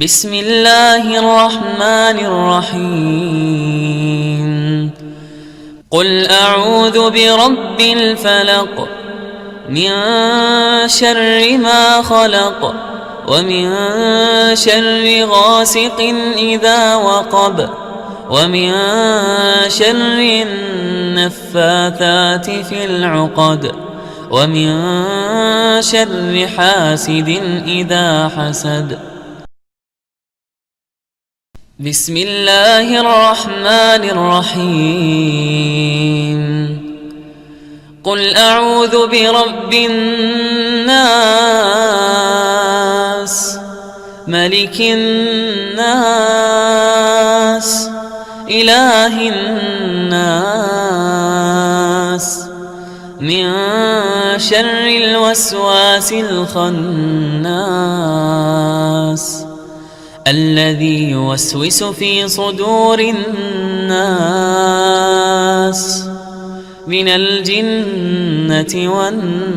بسم الله الرحمن الرحيم. قل أعوذ برب الفلق من شر ما خلق ومن شر غاسق إذا وقب ومن شر النفاثات في العقد ومن شر حاسد إذا حسد. بسم الله الرحمن الرحيم. قل أعوذ برب الناس ملك الناس إله الناس من شر الوسواس الخناس الذي يوسوس في صدور الناس من الجنة والناس.